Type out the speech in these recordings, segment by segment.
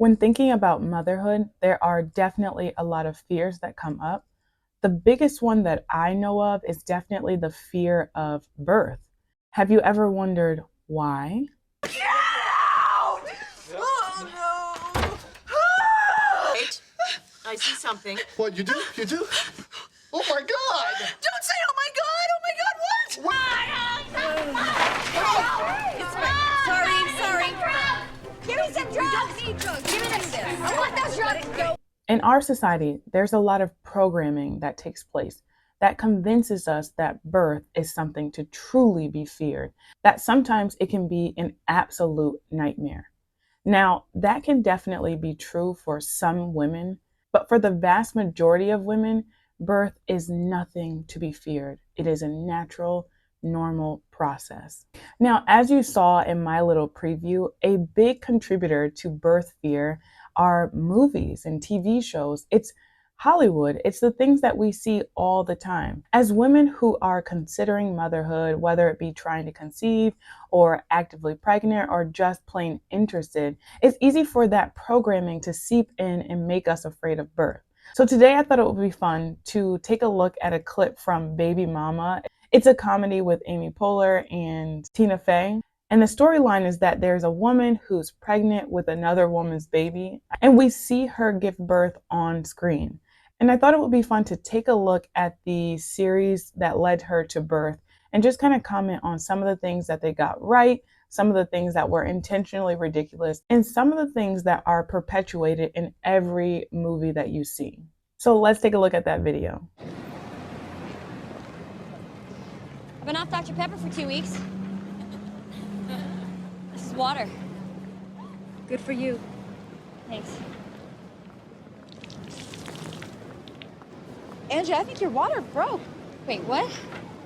When thinking about motherhood, there are definitely a lot of fears that come up. The biggest one that I know of is definitely the fear of birth. Have you ever wondered why? Get out! Oh no! Wait, I see something. What, you do? You do? Oh my God! Don't say oh my God! Oh my God, what? Sorry. Give me some drugs! You don't need drugs. Give me this. I want those drugs. Go. In our society, there's a lot of programming that takes place that convinces us that birth is something to truly be feared, that sometimes it can be an absolute nightmare. Now, that can definitely be true for some women, but for the vast majority of women, birth is nothing to be feared. It is a natural, normal process. Now, as you saw in my little preview, a big contributor to birth fear are movies and TV shows. It's Hollywood. It's the things that we see all the time. As women who are considering motherhood, whether it be trying to conceive or actively pregnant or just plain interested, it's easy for that programming to seep in and make us afraid of birth. So today I thought it would be fun to take a look at a clip from Baby Mama. It's a comedy with Amy Poehler and Tina Fey. And the storyline is that there's a woman who's pregnant with another woman's baby, and we see her give birth on screen. And I thought it would be fun to take a look at the series that led her to birth and just kind of comment on some of the things that they got right, some of the things that were intentionally ridiculous, and some of the things that are perpetuated in every movie that you see. So let's take a look at that video. I've been off Dr. Pepper for 2 weeks. This is water. Good for you. Thanks. Angie, I think your water broke. Wait, what?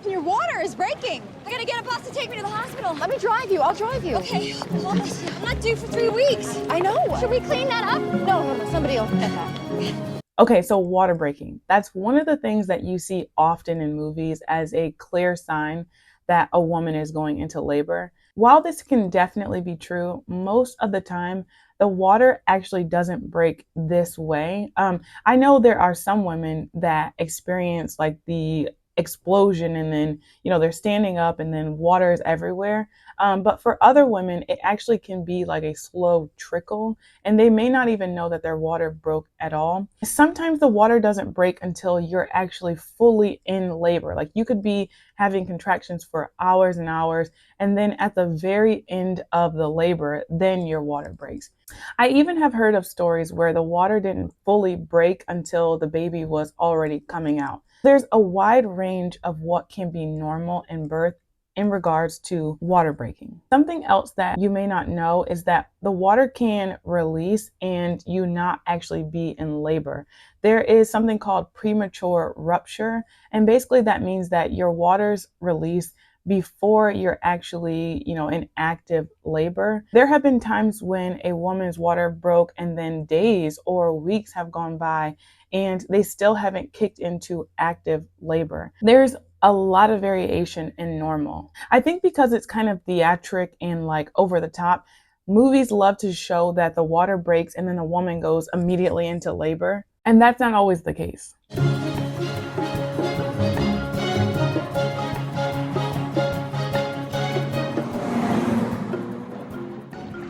Your water is breaking. I gotta get a bus to take me to the hospital. Let me drive you. I'll drive you. Okay, I'm not due for 3 weeks. I know. Should we clean that up? No, somebody else get that. Okay, so water breaking. That's one of the things that you see often in movies as a clear sign that a woman is going into labor. While this can definitely be true, most of the time, the water actually doesn't break this way. I know there are some women that experience like the explosion and then, they're standing up and then water is everywhere. But for other women, it actually can be like a slow trickle and they may not even know that their water broke at all. Sometimes the water doesn't break until you're actually fully in labor. Like you could be having contractions for hours and hours, and then at the very end of the labor, then your water breaks. I even have heard of stories where the water didn't fully break until the baby was already coming out. There's a wide range of what can be normal in birth in regards to water breaking. Something else that you may not know is that the water can release and you not actually be in labor. There is something called premature rupture, and basically that means that your water's released before you're actually, in active labor. There have been times when a woman's water broke and then days or weeks have gone by and they still haven't kicked into active labor. There's a lot of variation in normal. I think because it's kind of theatric and like over the top, movies love to show that the water breaks and then the woman goes immediately into labor. And that's not always the case.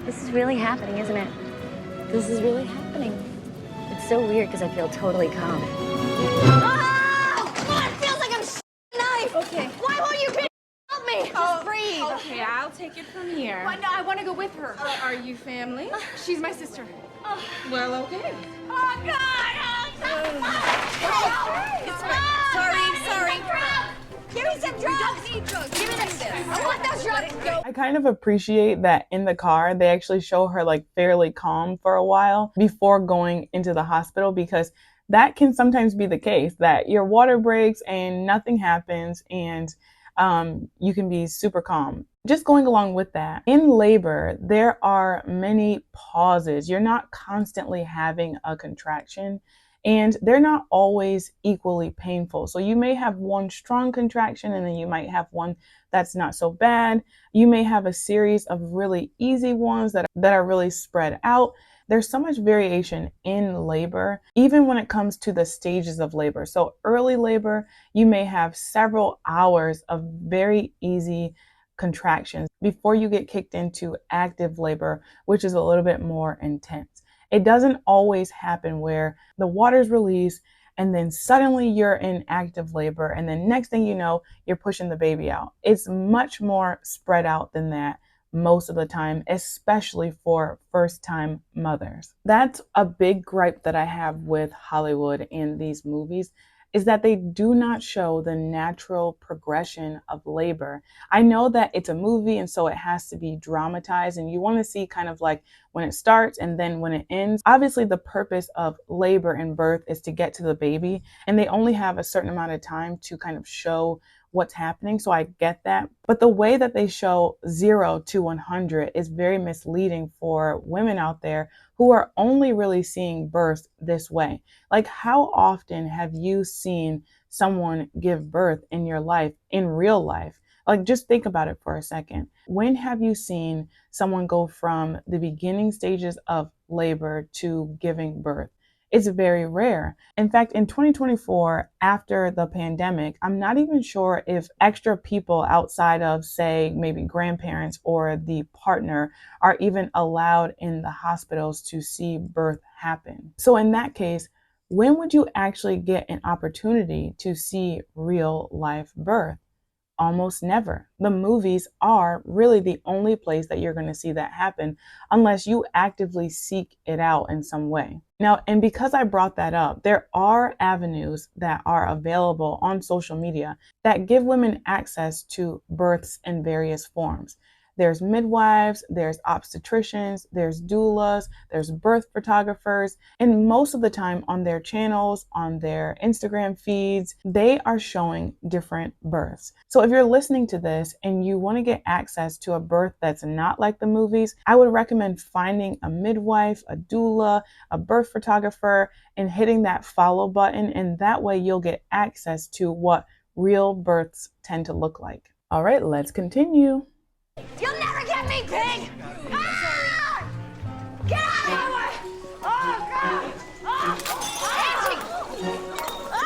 This is really happening, isn't it? This is really happening. It's so weird because I feel totally calm. Oh! Come on, it feels like I'm knife. Okay. Why won't you help me? Just breathe. Okay, I'll take it from here. But no, I want to go with her. Are you family? She's my sister. Well, okay. Oh, God! Sorry. Give me some drugs! You don't need drugs. Give me this. I want those drugs! Go. I kind of appreciate that in the car, they actually show her like fairly calm for a while before going into the hospital, because that can sometimes be the case that your water breaks and nothing happens and you can be super calm. Just going along with that, in labor, there are many pauses. You're not constantly having a contraction, and they're not always equally painful. So you may have one strong contraction and then you might have one that's not so bad. You may have a series of really easy ones that are really spread out. There's so much variation in labor, even when it comes to the stages of labor. So early labor, you may have several hours of very easy contractions before you get kicked into active labor, which is a little bit more intense. It doesn't always happen where the water's released and then suddenly you're in active labor and then next thing you know, you're pushing the baby out. It's much more spread out than that most of the time, especially for first-time mothers. That's a big gripe that I have with Hollywood in these movies, is that they do not show the natural progression of labor. I know that it's a movie and so it has to be dramatized and you want to see kind of like when it starts and then when it ends. Obviously, the purpose of labor and birth is to get to the baby, and they only have a certain amount of time to kind of show what's happening. So I get that. But the way that they show 0 to 100 is very misleading for women out there who are only really seeing birth this way. Like, how often have you seen someone give birth in your life, in real life? Like, just think about it for a second. When have you seen someone go from the beginning stages of labor to giving birth? It's very rare. In fact, in 2024, after the pandemic, I'm not even sure if extra people outside of, say, maybe grandparents or the partner are even allowed in the hospitals to see birth happen. So in that case, when would you actually get an opportunity to see real life birth? Almost never. The movies are really the only place that you're going to see that happen unless you actively seek it out in some way. Now, and because I brought that up, there are avenues that are available on social media that give women access to births in various forms. There's midwives, there's obstetricians, there's doulas, there's birth photographers, and most of the time on their channels, on their Instagram feeds, they are showing different births. So if you're listening to this and you want to get access to a birth that's not like the movies, I would recommend finding a midwife, a doula, a birth photographer, and hitting that follow button, and that way you'll get access to what real births tend to look like. All right, let's continue. You'll never get me, pig! Ah! Get out of my way! Oh, God! Oh! Angie! Ah!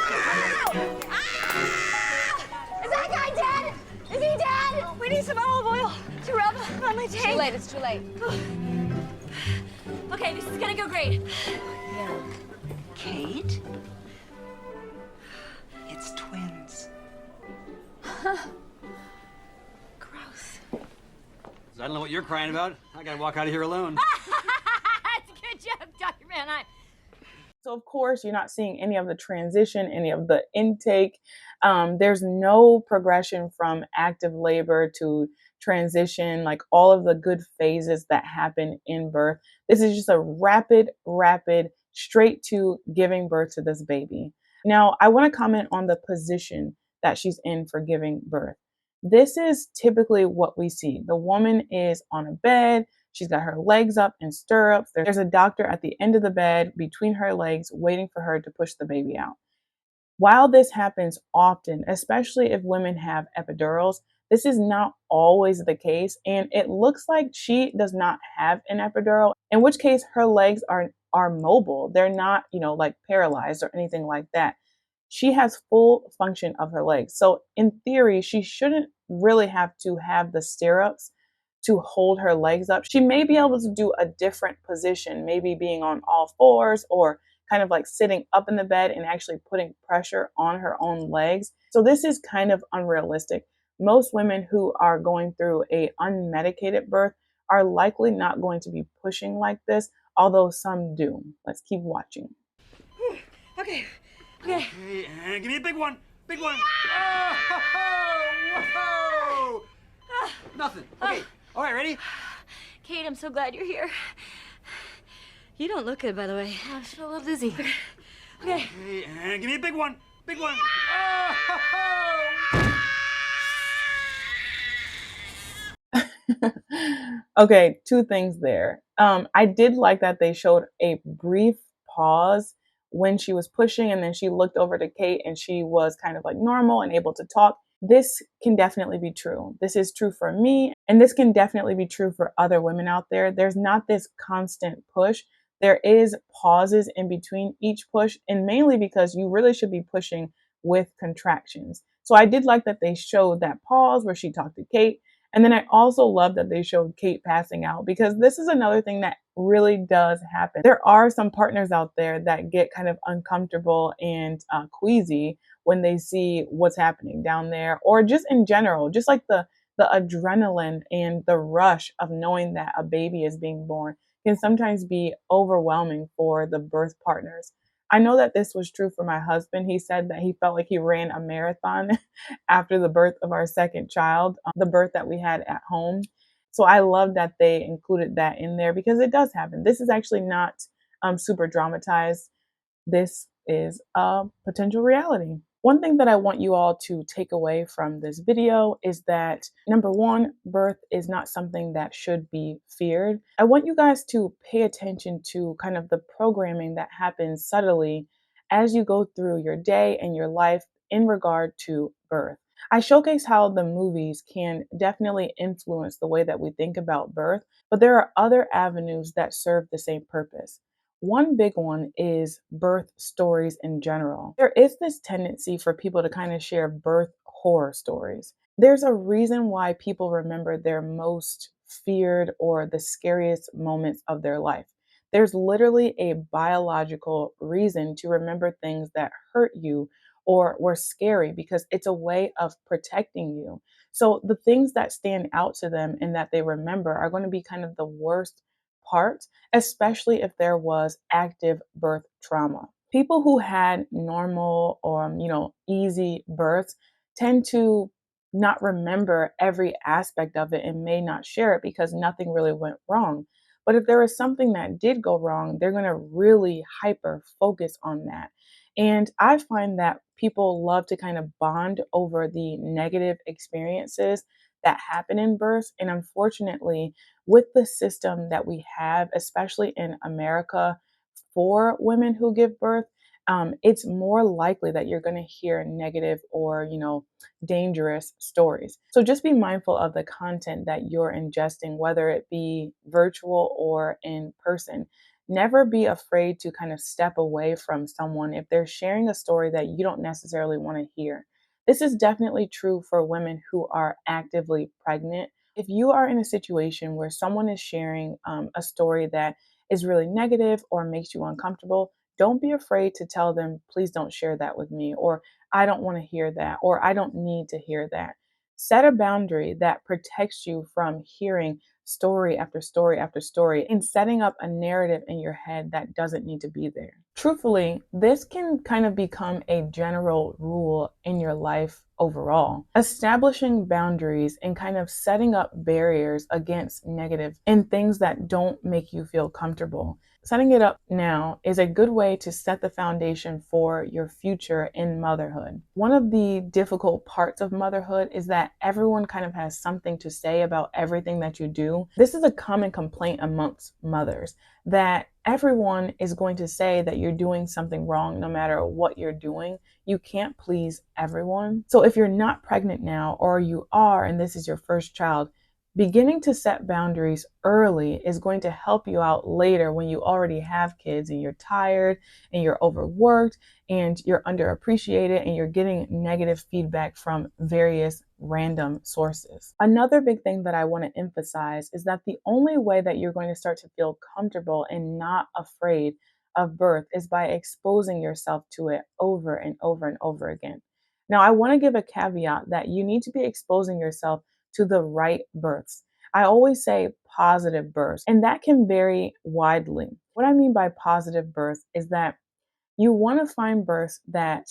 Ah! Is that guy dead? Is he dead? We need some olive oil to rub on my tank. Too late, it's too late. Okay, this is gonna go great. Kate? It's twins. Gross. I don't know what you're crying about. I gotta walk out of here alone. That's a good joke, Dr. Man. So of course, you're not seeing any of the transition, any of the intake. There's no progression from active labor to transition, like all of the good phases that happen in birth. This is just a rapid, straight to giving birth to this baby. Now, I want to comment on the position that she's in for giving birth. This is typically what we see. The woman is on a bed. She's got her legs up in stirrups. There's a doctor at the end of the bed between her legs waiting for her to push the baby out. While this happens often, especially if women have epidurals, this is not always the case. And it looks like she does not have an epidural, in which case her legs are mobile. They're not, like paralyzed or anything like that. She has full function of her legs. So in theory, she shouldn't really have to have the stirrups to hold her legs up. She may be able to do a different position, maybe being on all fours or kind of like sitting up in the bed and actually putting pressure on her own legs. So this is kind of unrealistic. Most women who are going through a unmedicated birth are likely not going to be pushing like this, although some do. Let's keep watching. Okay. Hey, and give me a big one. Big one. Oh, whoa. Nothing. Okay. All right, ready? Kate, I'm so glad you're here. You don't look good, by the way. I feel a little dizzy. Okay. Hey, and give me a big one. Big one. Okay, two things there. I did like that they showed a brief pause when she was pushing, and then she looked over to Kate and she was kind of like normal and able to talk. This can definitely be true. This is true for me, and this can definitely be true for other women out there. There's not this constant push. There is pauses in between each push, and mainly because you really should be pushing with contractions. So I did like that they showed that pause where she talked to Kate. And then I also love that they showed Kate passing out, because this is another thing that really does happen. There are some partners out there that get kind of uncomfortable and queasy when they see what's happening down there, or just in general, just like the adrenaline and the rush of knowing that a baby is being born can sometimes be overwhelming for the birth partners. I know that this was true for my husband. He said that he felt like he ran a marathon after the birth of our second child, the birth that we had at home. So I love that they included that in there, because it does happen. This is actually not super dramatized. This is a potential reality. One thing that I want you all to take away from this video is that, number one, birth is not something that should be feared. I want you guys to pay attention to kind of the programming that happens subtly as you go through your day and your life in regard to birth. I showcase how the movies can definitely influence the way that we think about birth, but there are other avenues that serve the same purpose. One big one is birth stories in general. There is this tendency for people to kind of share birth horror stories. There's a reason why people remember their most feared or the scariest moments of their life. There's literally a biological reason to remember things that hurt you or were scary, because it's a way of protecting you. So the things that stand out to them and that they remember are going to be kind of the worst parts, especially if there was active birth trauma. People who had normal or, easy births tend to not remember every aspect of it and may not share it because nothing really went wrong. But if there was something that did go wrong, they're going to really hyper focus on that. And I find that people love to kind of bond over the negative experiences that happen in birth. And unfortunately, with the system that we have, especially in America, for women who give birth, it's more likely that you're going to hear negative or, dangerous stories. So just be mindful of the content that you're ingesting, whether it be virtual or in person. Never be afraid to kind of step away from someone if they're sharing a story that you don't necessarily want to hear. This is definitely true for women who are actively pregnant. If you are in a situation where someone is sharing a story that is really negative or makes you uncomfortable, don't be afraid to tell them, please don't share that with me, or I don't want to hear that, or I don't need to hear that. Set a boundary that protects you from hearing story after story after story and setting up a narrative in your head that doesn't need to be there. Truthfully, this can kind of become a general rule in your life overall. Establishing boundaries and kind of setting up barriers against negative and things that don't make you feel comfortable. Setting it up now is a good way to set the foundation for your future in motherhood. One of the difficult parts of motherhood is that everyone kind of has something to say about everything that you do. This is a common complaint amongst mothers, that everyone is going to say that you're doing something wrong no matter what you're doing. You can't please everyone. So if you're not pregnant now, or you are and this is your first child, beginning to set boundaries early is going to help you out later when you already have kids and you're tired and you're overworked and you're underappreciated and you're getting negative feedback from various random sources. Another big thing that I want to emphasize is that the only way that you're going to start to feel comfortable and not afraid of birth is by exposing yourself to it over and over and over again. Now, I want to give a caveat that you need to be exposing yourself to the right births. I always say positive births, and that can vary widely. What I mean by positive birth is that you want to find births that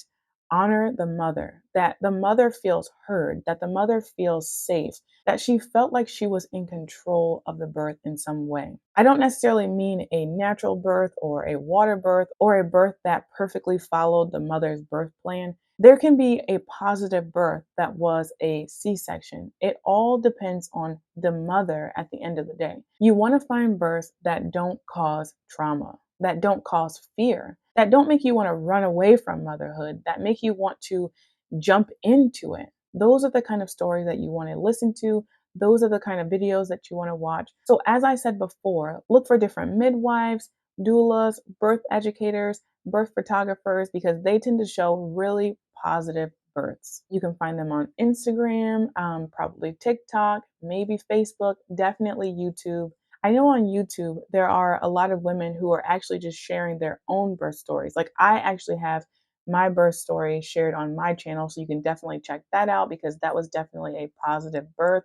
honor the mother, that the mother feels heard, that the mother feels safe, that she felt like she was in control of the birth in some way. I don't necessarily mean a natural birth or a water birth or a birth that perfectly followed the mother's birth plan. There can be a positive birth that was a C-section. It all depends on the mother at the end of the day. You want to find births that don't cause trauma, that don't cause fear, that don't make you want to run away from motherhood, that make you want to jump into it. Those are the kind of stories that you want to listen to. Those are the kind of videos that you want to watch. So as I said before, look for different midwives, doulas, birth educators, birth photographers, because they tend to show really positive births. You can find them on Instagram, probably TikTok, maybe Facebook, definitely YouTube. I know on YouTube, there are a lot of women who are actually just sharing their own birth stories. Like I actually have my birth story shared on my channel, so you can definitely check that out because that was definitely a positive birth.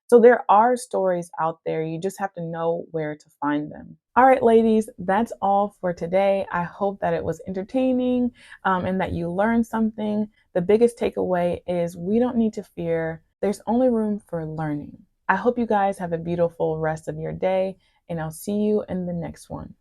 So there are stories out there. You just have to know where to find them. All right, ladies, that's all for today. I hope that it was entertaining and that you learned something. The biggest takeaway is we don't need to fear. There's only room for learning. I hope you guys have a beautiful rest of your day, and I'll see you in the next one.